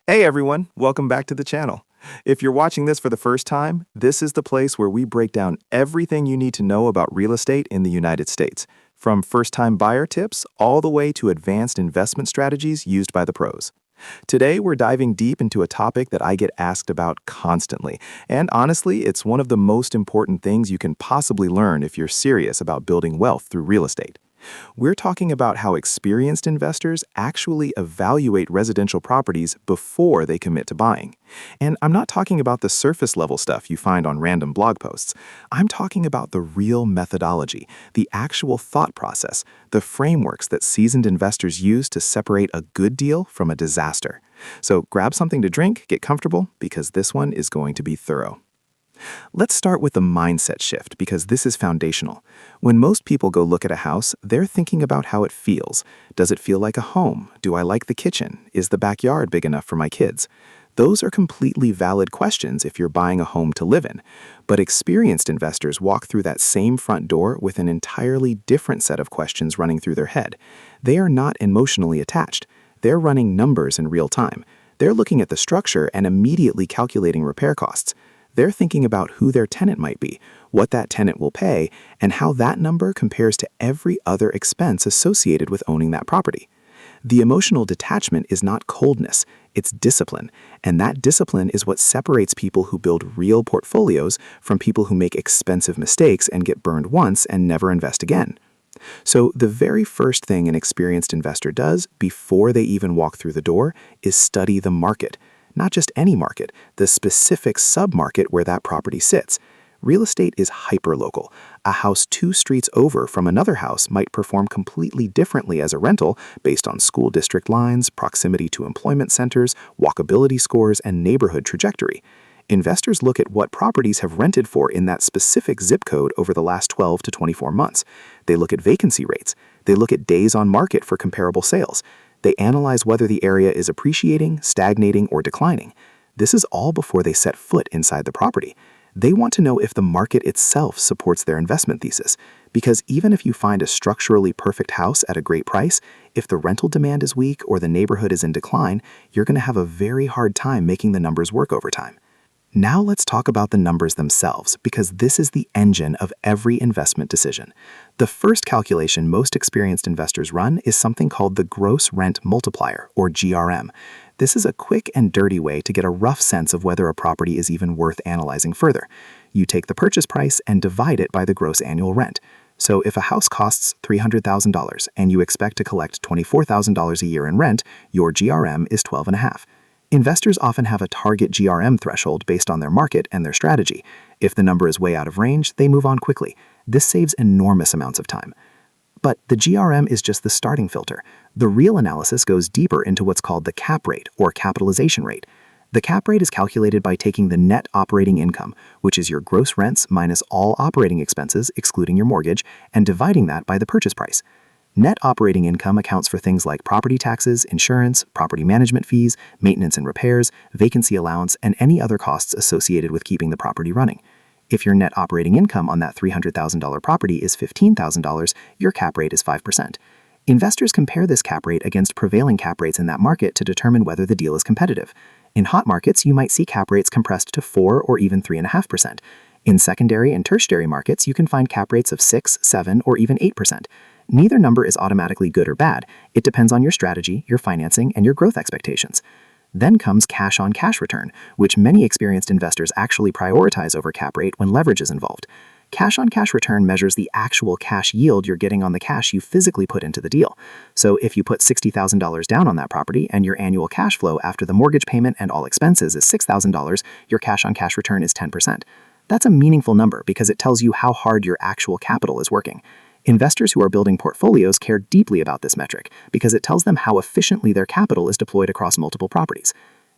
Hey everyone, welcome back to the channel. If you're watching this for the first time, this is the place where we break down everything you need to know about real estate in the United States, from first-time buyer tips all the way to advanced investment strategies used by the pros. Today, we're diving deep into a topic that I get asked about constantly, and honestly, it's one of the most important things you can possibly learn if you're serious about building wealth through real estate. We're talking about how experienced investors actually evaluate residential properties before they commit to buying. And I'm not talking about the surface level stuff you find on random blog posts. I'm talking about the real methodology, the actual thought process, the frameworks that seasoned investors use to separate a good deal from a disaster. So grab something to drink, get comfortable, because this one is going to be thorough. Let's start with the mindset shift because this is foundational. When most people go look at a house, they're thinking about how it feels. Does it feel like a home? Do I like the kitchen? Is the backyard big enough for my kids? Those are completely valid questions if you're buying a home to live in. But experienced investors walk through that same front door with an entirely different set of questions running through their head. They are not emotionally attached. They're running numbers in real time. They're looking at the structure and immediately calculating repair costs. They're thinking about who their tenant might be, what that tenant will pay, and how that number compares to every other expense associated with owning that property. The emotional detachment is not coldness, it's discipline, and that discipline is what separates people who build real portfolios from people who make expensive mistakes and get burned once and never invest again. So the very first thing an experienced investor does before they even walk through the door is study the market. Not just any market, the specific sub-market where that property sits. Real estate is hyperlocal. A house 2 streets over from another house might perform completely differently as a rental based on school district lines, proximity to employment centers, walkability scores, and neighborhood trajectory. Investors look at what properties have rented for in that specific zip code over the last 12 to 24 months. They look at vacancy rates. They look at days on market for comparable sales. They analyze whether the area is appreciating, stagnating, or declining. This is all before they set foot inside the property. They want to know if the market itself supports their investment thesis, because even if you find a structurally perfect house at a great price, if the rental demand is weak or the neighborhood is in decline, you're going to have a very hard time making the numbers work over time. Now let's talk about the numbers themselves, because this is the engine of every investment decision. The first calculation most experienced investors run is something called the gross rent multiplier, or GRM. This is a quick and dirty way to get a rough sense of whether a property is even worth analyzing further. You take the purchase price and divide it by the gross annual rent. So if a house costs $300,000 and you expect to collect $24,000 a year in rent, your GRM is 12.5. Investors often have a target GRM threshold based on their market and their strategy. If the number is way out of range, they move on quickly. This saves enormous amounts of time. But the GRM is just the starting filter. The real analysis goes deeper into what's called the cap rate, or capitalization rate. The cap rate is calculated by taking the net operating income, which is your gross rents minus all operating expenses, excluding your mortgage, and dividing that by the purchase price. Net operating income accounts for things like property taxes, insurance, property management fees, maintenance and repairs, vacancy allowance, and any other costs associated with keeping the property running. If your net operating income on that $300,000 property is $15,000, your cap rate is 5%. Investors compare this cap rate against prevailing cap rates in that market to determine whether the deal is competitive. In hot markets, you might see cap rates compressed to 4 or even 3.5%. In secondary and tertiary markets, you can find cap rates of 6, 7, or even 8%. Neither number is automatically good or bad. It depends on your strategy, your financing, and your growth expectations. Then comes cash-on-cash return, which many experienced investors actually prioritize over cap rate when leverage is involved. Cash-on-cash return measures the actual cash yield you're getting on the cash you physically put into the deal. So if you put $60,000 down on that property and your annual cash flow after the mortgage payment and all expenses is $6,000, your cash-on-cash return is 10%. That's a meaningful number because it tells you how hard your actual capital is working. Investors who are building portfolios care deeply about this metric because it tells them how efficiently their capital is deployed across multiple properties.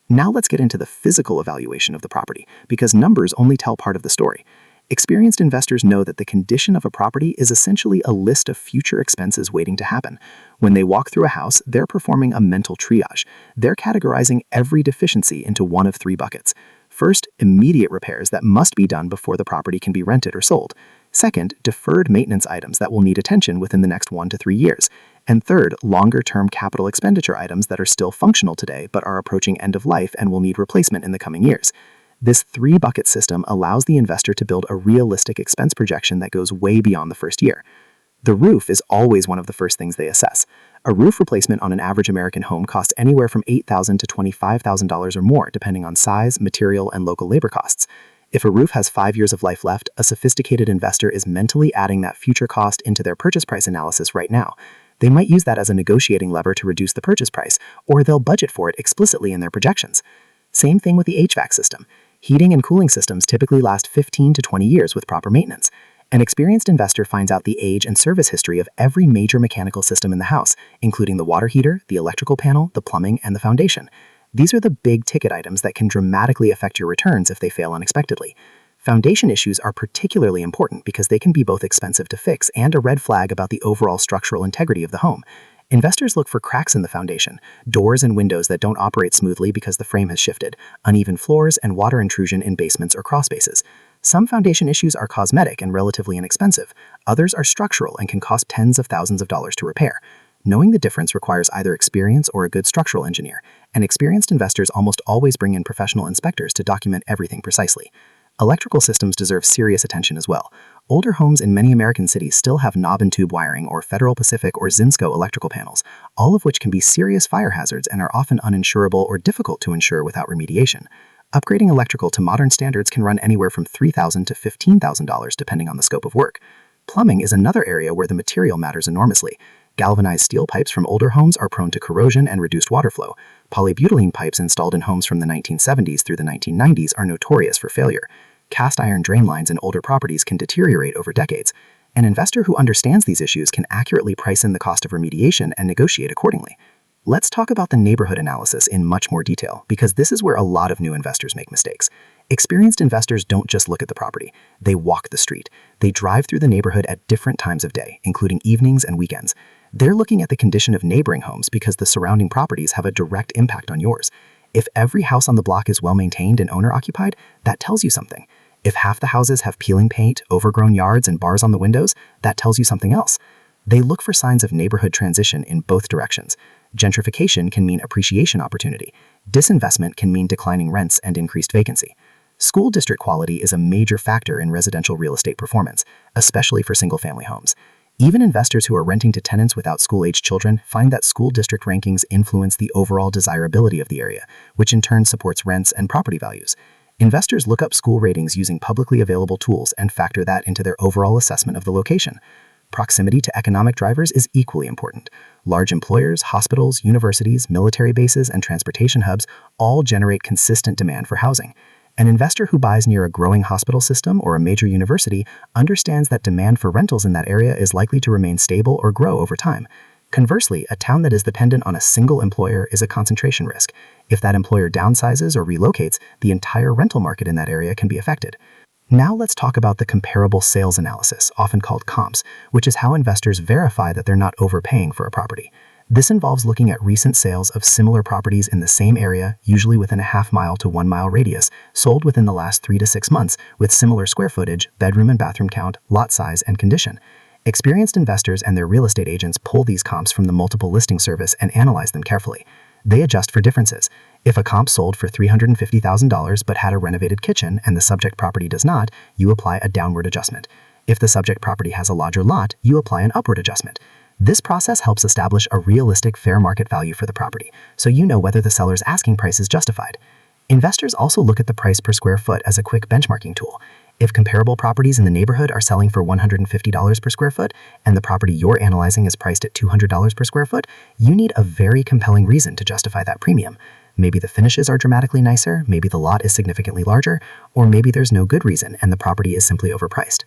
Now let's get into the physical evaluation of the property, because numbers only tell part of the story. Experienced investors know that the condition of a property is essentially a list of future expenses waiting to happen. When they walk through a house, they're performing a mental triage. They're categorizing every deficiency into one of 3 buckets. First, immediate repairs that must be done before the property can be rented or sold. Second, deferred maintenance items that will need attention within the next 1 to 3 years. And third, longer-term capital expenditure items that are still functional today but are approaching end of life and will need replacement in the coming years. This three-bucket system allows the investor to build a realistic expense projection that goes way beyond the first year. The roof is always one of the first things they assess. A roof replacement on an average American home costs anywhere from $8,000 to $25,000 or more, depending on size, material, and local labor costs. If a roof has 5 years of life left, a sophisticated investor is mentally adding that future cost into their purchase price analysis right now. They might use that as a negotiating lever to reduce the purchase price, or they'll budget for it explicitly in their projections. Same thing with the HVAC system. Heating and cooling systems typically last 15 to 20 years with proper maintenance. An experienced investor finds out the age and service history of every major mechanical system in the house, including the water heater, the electrical panel, the plumbing, and the foundation. These are the big ticket items that can dramatically affect your returns if they fail unexpectedly. Foundation issues are particularly important because they can be both expensive to fix and a red flag about the overall structural integrity of the home. Investors look for cracks in the foundation, doors and windows that don't operate smoothly because the frame has shifted, uneven floors, and water intrusion in basements or crawlspaces. Some foundation issues are cosmetic and relatively inexpensive. Others are structural and can cost tens of thousands of dollars to repair. Knowing the difference requires either experience or a good structural engineer, and experienced investors almost always bring in professional inspectors to document everything precisely. Electrical systems deserve serious attention as well. Older homes in many American cities still have knob and tube wiring or Federal Pacific or Zinsco electrical panels, all of which can be serious fire hazards and are often uninsurable or difficult to insure without remediation. Upgrading electrical to modern standards can run anywhere from $3,000 to $15,000 depending on the scope of work. Plumbing is another area where the material matters enormously. Galvanized steel pipes from older homes are prone to corrosion and reduced water flow. Polybutylene pipes installed in homes from the 1970s through the 1990s are notorious for failure. Cast iron drain lines in older properties can deteriorate over decades. An investor who understands these issues can accurately price in the cost of remediation and negotiate accordingly. Let's talk about the neighborhood analysis in much more detail, because this is where a lot of new investors make mistakes. Experienced investors don't just look at the property, they walk the street. They drive through the neighborhood at different times of day, including evenings and weekends. They're looking at the condition of neighboring homes because the surrounding properties have a direct impact on yours. If every house on the block is well-maintained and owner-occupied, that tells you something. If half the houses have peeling paint, overgrown yards, and bars on the windows, that tells you something else. They look for signs of neighborhood transition in both directions. Gentrification can mean appreciation opportunity. Disinvestment can mean declining rents and increased vacancy. School district quality is a major factor in residential real estate performance, especially for single-family homes. Even investors who are renting to tenants without school-aged children find that school district rankings influence the overall desirability of the area, which in turn supports rents and property values. Investors look up school ratings using publicly available tools and factor that into their overall assessment of the location. Proximity to economic drivers is equally important. Large employers, hospitals, universities, military bases, and transportation hubs all generate consistent demand for housing. An investor who buys near a growing hospital system or a major university understands that demand for rentals in that area is likely to remain stable or grow over time. Conversely, a town that is dependent on a single employer is a concentration risk. If that employer downsizes or relocates, the entire rental market in that area can be affected. Now let's talk about the comparable sales analysis, often called comps, which is how investors verify that they're not overpaying for a property. This involves looking at recent sales of similar properties in the same area, usually within a half-mile to 1-mile radius, sold within the last 3 to 6 months, with similar square footage, bedroom and bathroom count, lot size, and condition. Experienced investors and their real estate agents pull these comps from the multiple listing service and analyze them carefully. They adjust for differences. If a comp sold for $350,000 but had a renovated kitchen and the subject property does not, you apply a downward adjustment. If the subject property has a larger lot, you apply an upward adjustment. This process helps establish a realistic fair market value for the property, so you know whether the seller's asking price is justified. Investors also look at the price per square foot as a quick benchmarking tool. If comparable properties in the neighborhood are selling for $150 per square foot and the property you're analyzing is priced at $200 per square foot, you need a very compelling reason to justify that premium. Maybe the finishes are dramatically nicer, maybe the lot is significantly larger, or maybe there's no good reason and the property is simply overpriced.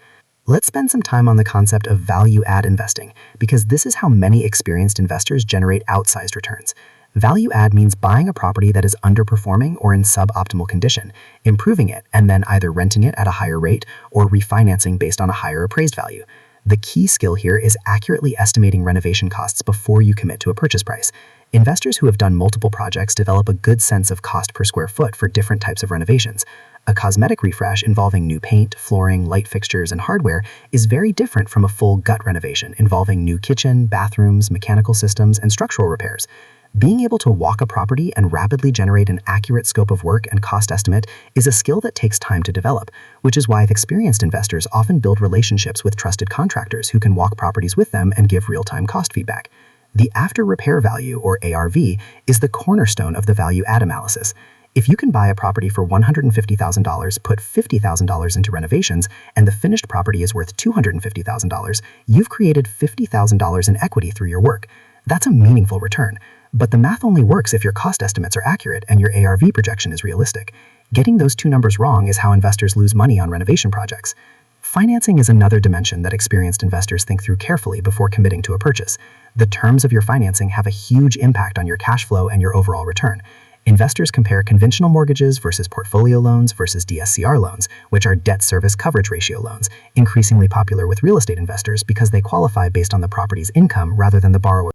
Let's spend some time on the concept of value-add investing, because this is how many experienced investors generate outsized returns. Value-add means buying a property that is underperforming or in suboptimal condition, improving it, and then either renting it at a higher rate or refinancing based on a higher appraised value. The key skill here is accurately estimating renovation costs before you commit to a purchase price. Investors who have done multiple projects develop a good sense of cost per square foot for different types of renovations. A cosmetic refresh involving new paint, flooring, light fixtures, and hardware is very different from a full gut renovation involving new kitchen, bathrooms, mechanical systems, and structural repairs. Being able to walk a property and rapidly generate an accurate scope of work and cost estimate is a skill that takes time to develop, which is why experienced investors often build relationships with trusted contractors who can walk properties with them and give real-time cost feedback. The after repair value, or ARV, is the cornerstone of the value add analysis. If you can buy a property for $150,000, put $50,000 into renovations, and the finished property is worth $250,000, you've created $50,000 in equity through your work. That's a meaningful return. But the math only works if your cost estimates are accurate and your ARV projection is realistic. Getting those two numbers wrong is how investors lose money on renovation projects. Financing is another dimension that experienced investors think through carefully before committing to a purchase. The terms of your financing have a huge impact on your cash flow and your overall return. Investors compare conventional mortgages versus portfolio loans versus DSCR loans, which are debt service coverage ratio loans, increasingly popular with real estate investors because they qualify based on the property's income rather than the borrower's